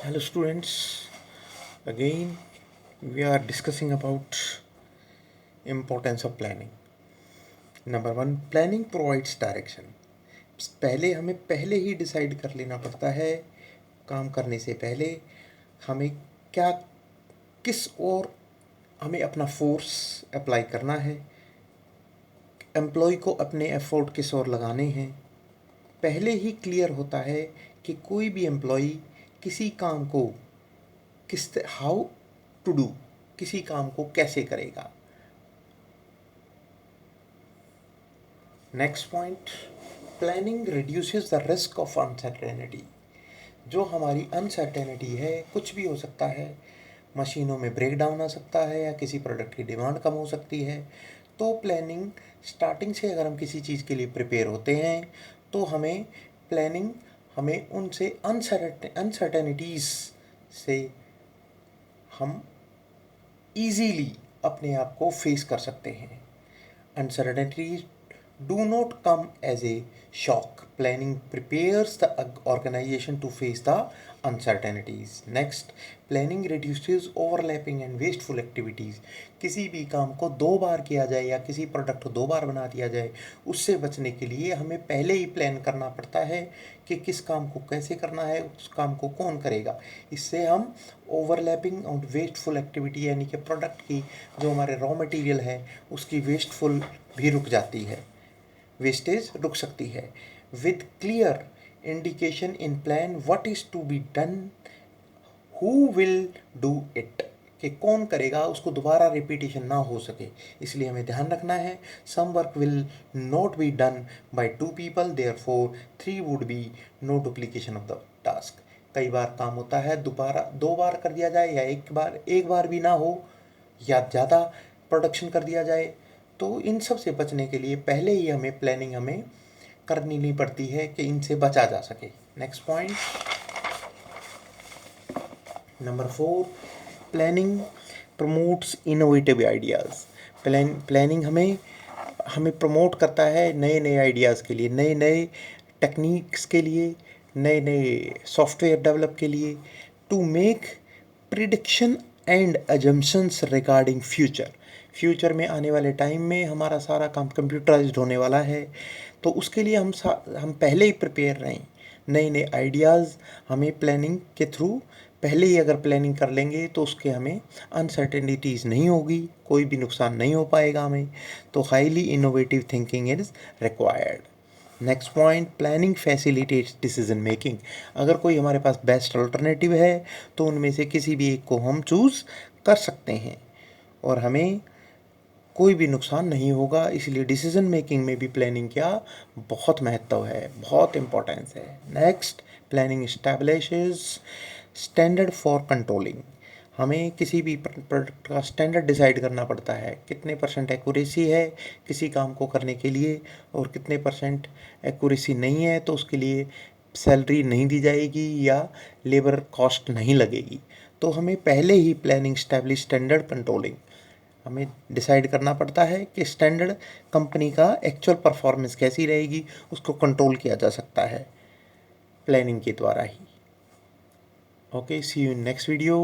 Hello students, again we are discussing about importance of planning. Number 1, planning provides direction. पहले हमें पहले ही decide कर लेना पड़ता है काम करने से पहले हमें क्या किस और हमें अपना फोर्स अप्लाई करना है, एम्प्लॉय को अपने एफर्ट किस और लगाने हैं। पहले ही क्लियर होता है कि कोई भी एम्प्लॉय किसी काम को हाउ टू डू, किसी काम को कैसे करेगा। Next point, planning reduces the risk of uncertainty. जो हमारी अनसर्टेनिटी है, कुछ भी हो सकता है, मशीनों में ब्रेक डाउन आ सकता है या किसी प्रोडक्ट की डिमांड कम हो सकती है। तो प्लानिंग स्टार्टिंग से अगर हम किसी चीज़ के लिए प्रिपेयर होते हैं तो हमें उनसे अनसर्टेनिटीज़ से हम ईजीली अपने आप को फेस कर सकते हैं। Uncertainties do not come as a shock. Planning prepares the organization to face the uncertainties. Next, planning reduces overlapping and wasteful activities. किसी भी काम को 2 बार किया जाए या किसी प्रोडक्ट को 2 बार बना दिया जाए, उससे बचने के लिए हमें पहले ही प्लान करना पड़ता है कि किस काम को कैसे करना है, उस काम को कौन करेगा। इससे हम ओवरलैपिंग और वेस्टफुल एक्टिविटी यानी कि प्रोडक्ट की जो हमारे रॉ मटेरियल है उसकी वेस्टफुल भी रुक जाती है, वेस्टेज रुक सकती है। With clear indication in plan what is to be done, who will do it, कि कौन करेगा, उसको दोबारा रिपीटेशन ना हो सके, इसलिए हमें ध्यान रखना है। Some work will not be done by 2 people, therefore 3 would be no duplication of the task. कई बार काम होता है दोबारा 2 बार कर दिया जाए या एक बार भी ना हो या ज़्यादा प्रोडक्शन कर दिया जाए। तो इन सब से बचने के लिए पहले ही हमें प्लानिंग करनी नहीं पड़ती है कि इनसे बचा जा सके। Next point, number 4, planning promotes innovative ideas. Planning हमें प्रमोट करता है नए नए आइडियाज़ के लिए, नए नए टेक्निक्स के लिए, नए नए सॉफ्टवेयर डेवलप के लिए, to make prediction and assumptions regarding future में आने वाले टाइम में हमारा सारा काम कंप्यूटराइज्ड होने वाला है। तो उसके लिए हम पहले ही प्रिपेयर रहें। नए नए आइडियाज़ हमें प्लानिंग के थ्रू पहले ही अगर प्लानिंग कर लेंगे तो उसके हमें अनसर्टेनिटीज़ नहीं होगी, कोई भी नुकसान नहीं हो पाएगा हमें। तो highly innovative thinking is required. Next point, planning facilitates decision making. अगर कोई हमारे पास बेस्ट अल्टरनेटिव है तो उनमें से किसी भी एक को हम चूज़ कर सकते हैं और हमें कोई भी नुकसान नहीं होगा। इसलिए डिसीजन मेकिंग में भी प्लानिंग क्या बहुत महत्व है, बहुत इम्पोर्टेंस है। Next, planning establishes standard for controlling. हमें किसी भी प्रोडक्ट का स्टैंडर्ड डिसाइड करना पड़ता है, कितने % एक्यूरेसी है किसी काम को करने के लिए और कितने % एक्यूरेसी नहीं है तो उसके लिए सैलरी नहीं दी जाएगी या लेबर कॉस्ट नहीं लगेगी। तो हमें पहले ही प्लानिंग स्टैब्लिश स्टैंडर्ड कंट्रोलिंग हमें डिसाइड करना पड़ता है कि स्टैंडर्ड कंपनी का एक्चुअल परफॉर्मेंस कैसी रहेगी, उसको कंट्रोल किया जा सकता है प्लानिंग के द्वारा ही। Okay, see you in next video.